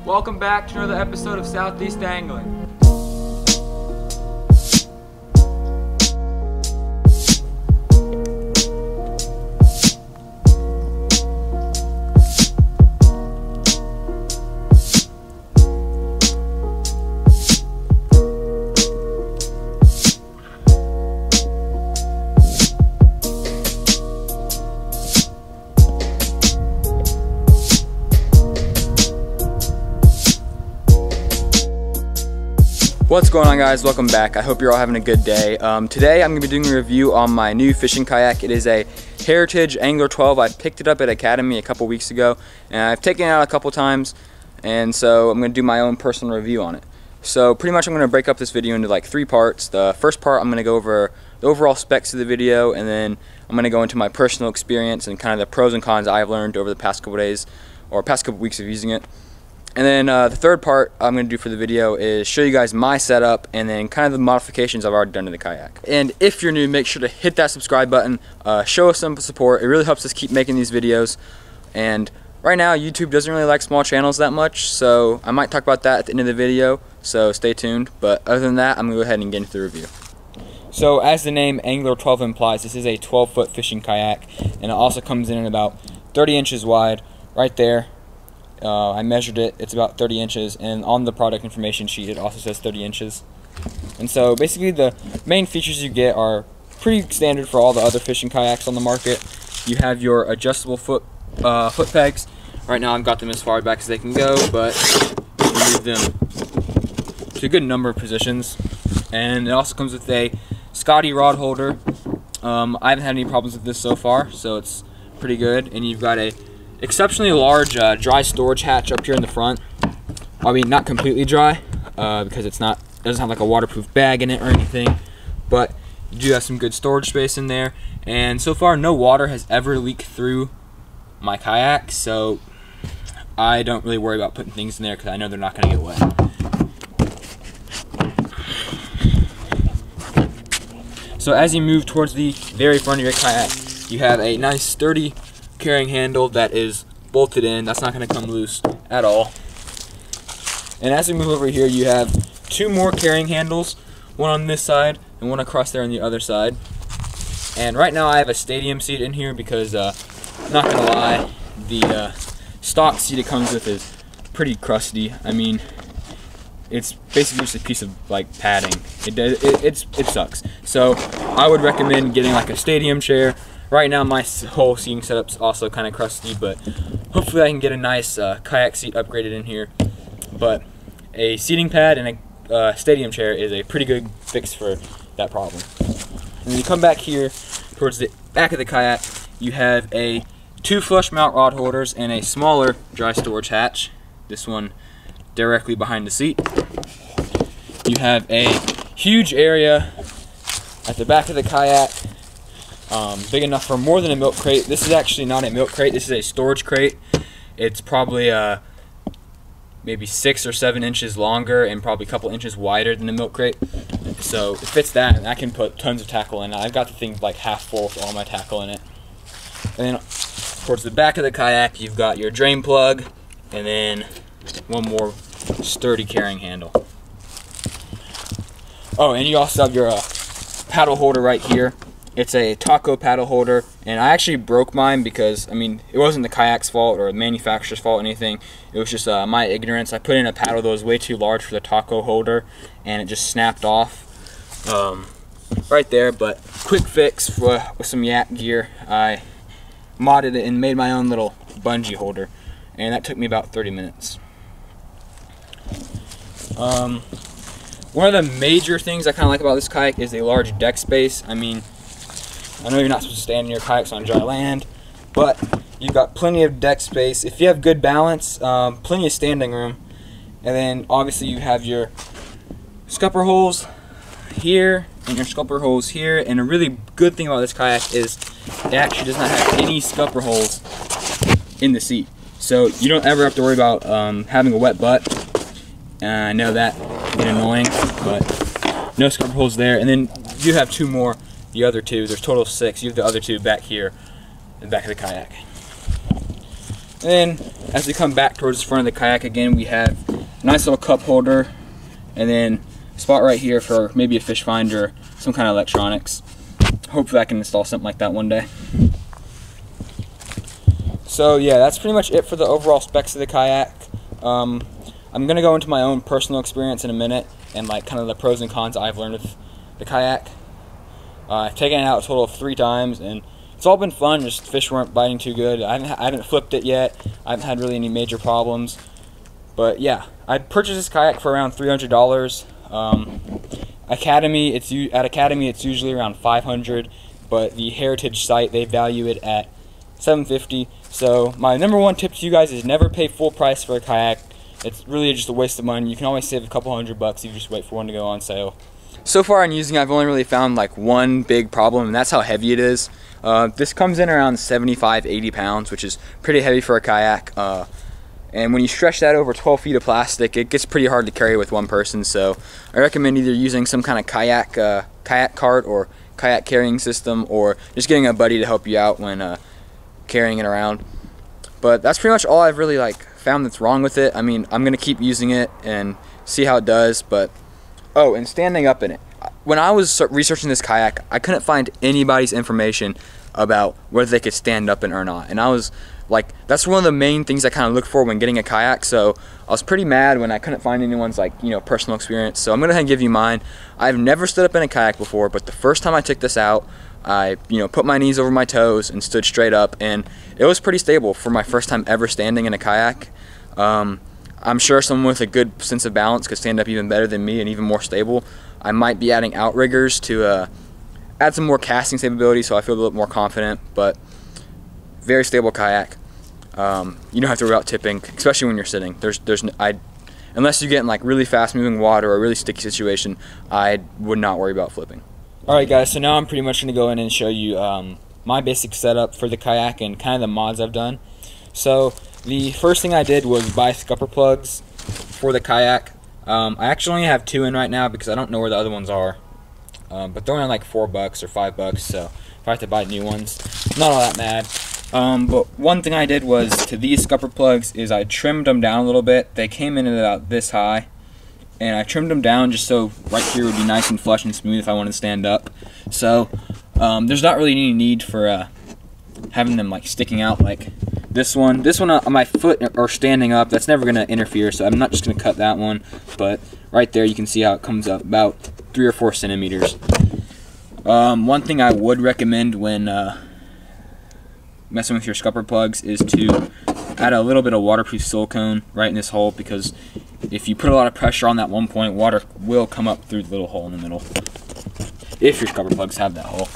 Welcome back to another episode of Southeast Angling. What's going on, guys? Welcome back. I hope you're all having a good day. Today I'm going to be doing a review on my new fishing kayak. It is a Heritage Angler 12. I picked it up at Academy a couple weeks ago and I've taken it out a couple times, and so I'm going to do my own personal review on it. So pretty much I'm going to break up this video into like 3 parts. The first part I'm going to go over the overall specs of the video, and then I'm going to go into my personal experience and kind of the pros and cons I've learned over the past couple days or past couple weeks of using it. And then the third part I'm going to do for the video is show you guys my setup and then kind of the modifications I've already done to the kayak. And if you're new, make sure to hit that subscribe button, show us some support. It really helps us keep making these videos. And right now YouTube doesn't really like small channels that much, so I might talk about that at the end of the video, so stay tuned. But other than that, I'm going to go ahead and get into the review. So as the name Angler 12 implies, this is a 12-foot fishing kayak, and it also comes in at about 30 inches wide right there. I measured it, it's about 30 inches, and on the product information sheet it also says 30 inches. And so basically the main features you get are pretty standard for all the other fishing kayaks on the market. You have your adjustable foot pegs. Right now I've got them as far back as they can go, but you can move them to a good number of positions. And it also comes with a Scotty rod holder. I haven't had any problems with this so far, so it's pretty good. And you've got a exceptionally large dry storage hatch up here in the front. I mean, not completely dry because it doesn't have like a waterproof bag in it or anything, but you do have some good storage space in there. And so far no water has ever leaked through my kayak, so I don't really worry about putting things in there because I know they're not going to get wet. So as you move towards the very front of your kayak, you have a nice sturdy carrying handle that is bolted in. That's not going to come loose at all. And as we move over here, you have 2 more carrying handles, one on this side and one across there on the other side. And right now I have a stadium seat in here because I'm not going to lie, the stock seat it comes with is pretty crusty. I mean, it's basically just a piece of like padding. It sucks. So I would recommend getting like a stadium chair. Right now my whole seating setup's also kind of crusty, but hopefully I can get a nice kayak seat upgraded in here. But a seating pad and a stadium chair is a pretty good fix for that problem. And when you come back here towards the back of the kayak, you have 2 flush mount rod holders and a smaller dry storage hatch. This one directly behind the seat. You have a huge area at the back of the kayak. Big enough for more than a milk crate. This is actually not a milk crate, this is a storage crate. It's probably maybe 6 or 7 inches longer and probably a couple inches wider than the milk crate. So it fits that, and I can put tons of tackle in it. I've got the thing like half full with all my tackle in it. And then towards the back of the kayak, you've got your drain plug, and then one more sturdy carrying handle. Oh, and you also have your paddle holder right here. It's a taco paddle holder, and I actually broke mine because, I mean, it wasn't the kayak's fault or the manufacturer's fault or anything. It was just my ignorance. I put in a paddle that was way too large for the taco holder, and it just snapped off right there. But quick fix with some yak gear. I modded it and made my own little bungee holder, and that took me about 30 minutes. One of the major things I kind of like about this kayak is the large deck space. I mean, I know you're not supposed to stand in your kayaks on dry land, but you've got plenty of deck space. If you have good balance, plenty of standing room. And then obviously you have your scupper holes here and your scupper holes here. And a really good thing about this kayak is it actually does not have any scupper holes in the seat. So you don't ever have to worry about having a wet butt. I know that can get annoying, but no scupper holes there. And then you have 2 more. The other 2, there's a total of 6. You have the other 2 back here in the back of the kayak. And then as we come back towards the front of the kayak again, we have a nice little cup holder, and then a spot right here for maybe a fish finder, some kind of electronics. Hopefully I can install something like that one day. So yeah, that's pretty much it for the overall specs of the kayak. I'm gonna go into my own personal experience in a minute and like kind of the pros and cons I've learned with the kayak. I've taken it out a total of 3 times, and it's all been fun. Just fish weren't biting too good. I haven't flipped it yet. I haven't had really any major problems. But yeah, I purchased this kayak for around $300. Academy, at Academy it's usually around $500, but the Heritage site, they value it at $750. So my number one tip to you guys is never pay full price for a kayak. It's really just a waste of money. You can always save a couple $100 if you just wait for one to go on sale. So far in using it, I've only really found like one big problem, and that's how heavy it is. This comes in around 75-80 pounds, which is pretty heavy for a kayak. And when you stretch that over 12 feet of plastic, it gets pretty hard to carry with one person. So I recommend either using some kind of kayak cart or kayak carrying system, or just getting a buddy to help you out when carrying it around. But that's pretty much all I've really found that's wrong with it. I mean, I'm gonna keep using it and see how it does. But oh, and standing up in it. When I was researching this kayak, I couldn't find anybody's information about whether they could stand up in it or not. And I was like, that's one of the main things I kind of look for when getting a kayak. So I was pretty mad when I couldn't find anyone's personal experience. So I'm gonna give you mine. I've never stood up in a kayak before, but the first time I took this out, I put my knees over my toes and stood straight up, and it was pretty stable for my first time ever standing in a kayak. I'm sure someone with a good sense of balance could stand up even better than me and even more stable. I might be adding outriggers to add some more casting stability, so I feel a little more confident. But very stable kayak. You don't have to worry about tipping, especially when you're sitting. Unless you get in really fast moving water or a really sticky situation, I would not worry about flipping. Alright guys, so now I'm pretty much going to go in and show you my basic setup for the kayak and kind of the mods I've done. So the first thing I did was buy scupper plugs for the kayak. I actually only have 2 in right now because I don't know where the other ones are. But they're only like $4 or $5, so if I have to buy new ones, not all that mad. But one thing I did was to these scupper plugs is I trimmed them down a little bit. They came in at about this high, and I trimmed them down just so right here would be nice and flush and smooth if I wanted to stand up. So there's not really any need for having them sticking out like this one. This one on my foot or standing up, that's never going to interfere, so I'm not just going to cut that one. But right there you can see how it comes up about 3 or 4 centimeters. One thing I would recommend when messing with your scupper plugs is to add a little bit of waterproof silicone right in this hole, because if you put a lot of pressure on that one point, water will come up through the little hole in the middle, if your scupper plugs have that hole.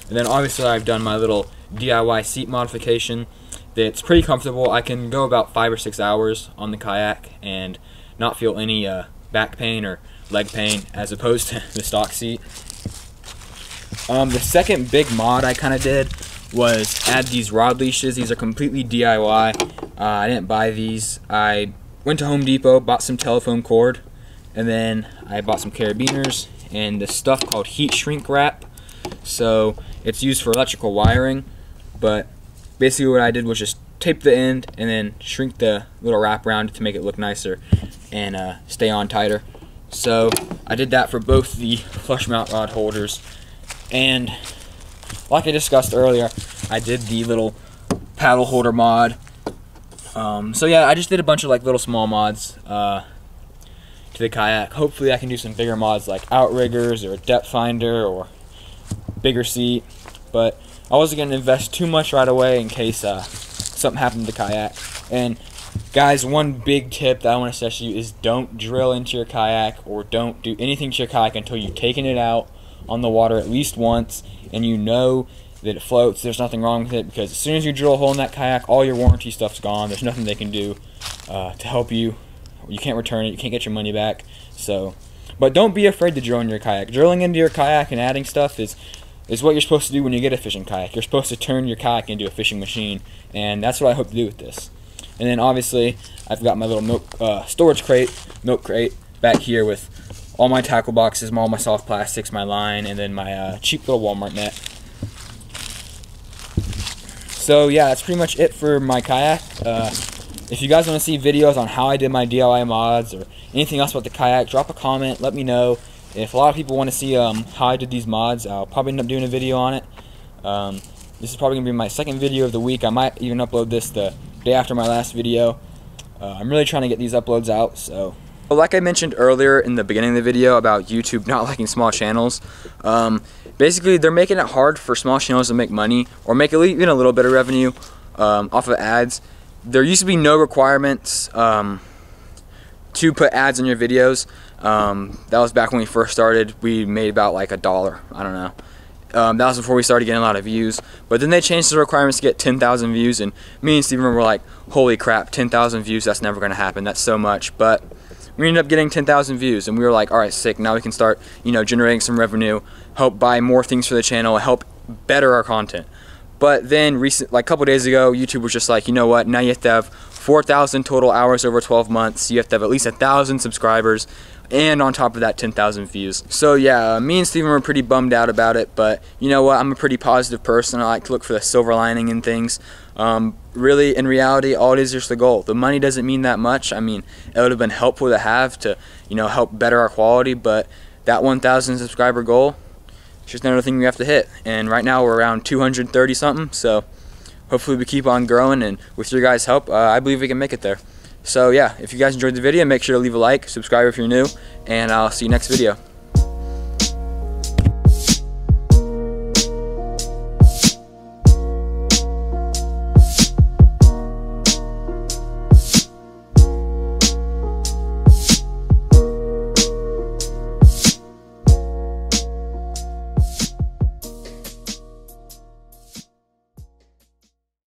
And then obviously I've done my little DIY seat modification that's pretty comfortable. I can go about 5 or 6 hours on the kayak and not feel any back pain or leg pain as opposed to the stock seat. The second big mod I kind of did was add these rod leashes. These are completely DIY. I didn't buy these. I went to Home Depot, bought some telephone cord, and then I bought some carabiners and this stuff called heat shrink wrap. So it's used for electrical wiring, but basically what I did was just tape the end and then shrink the little wrap around it to make it look nicer and stay on tighter. So I did that for both the flush mount rod holders, and like I discussed earlier, I did the little paddle holder mod. So yeah, I just did a bunch of little small mods to the kayak. Hopefully I can do some bigger mods like outriggers or a depth finder or bigger seat, but I wasn't going to invest too much right away in case something happened to the kayak. And guys, one big tip that I want to stress to you is don't drill into your kayak or don't do anything to your kayak until you've taken it out on the water at least once and you know that it floats, there's nothing wrong with it, because as soon as you drill a hole in that kayak, all your warranty stuff's gone. There's nothing they can do to help you. You can't return it, you can't get your money back. So, but don't be afraid to drill in your kayak. Drilling into your kayak and adding stuff is what you're supposed to do when you get a fishing kayak. You're supposed to turn your kayak into a fishing machine, and that's what I hope to do with this. And then obviously I've got my little milk crate back here with all my tackle boxes, all my soft plastics, my line, and then my cheap little Walmart net. So yeah, that's pretty much it for my kayak. If you guys want to see videos on how I did my DIY mods or anything else about the kayak, drop a comment, let me know. If a lot of people want to see how I did these mods, I'll probably end up doing a video on it. This is probably going to be my second video of the week. I might even upload this the day after my last video. I'm really trying to get these uploads out. So, like I mentioned earlier in the beginning of the video about YouTube not liking small channels, basically they're making it hard for small channels to make money or make even a little bit of revenue off of ads. There used to be no requirements to put ads in your videos. That was back when we first started. We made about like $1, I don't know. That was before we started getting a lot of views. But then they changed the requirements to get 10,000 views, and me and Steven were like, holy crap, 10,000 views, that's never going to happen. That's so much. But we ended up getting 10,000 views, and we were like, all right, sick. Now we can start, generating some revenue, help buy more things for the channel, help better our content. But then, like a couple days ago, YouTube was just like, you know what? Now you have to have 4,000 total hours over 12 months. You have to have at least 1,000 subscribers, and on top of that, 10,000 views. So yeah, me and Steven were pretty bummed out about it. But you know what? I'm a pretty positive person. I like to look for the silver lining in things. Really, in reality, all it is just the goal. The money doesn't mean that much. I mean, it would have been helpful to have to, help better our quality. But that 1,000 subscriber goal, it's just another thing we have to hit. And right now we're around 230 something. So hopefully we keep on growing, and with your guys' help, I believe we can make it there. So yeah, if you guys enjoyed the video, make sure to leave a like, subscribe if you're new, and I'll see you next video.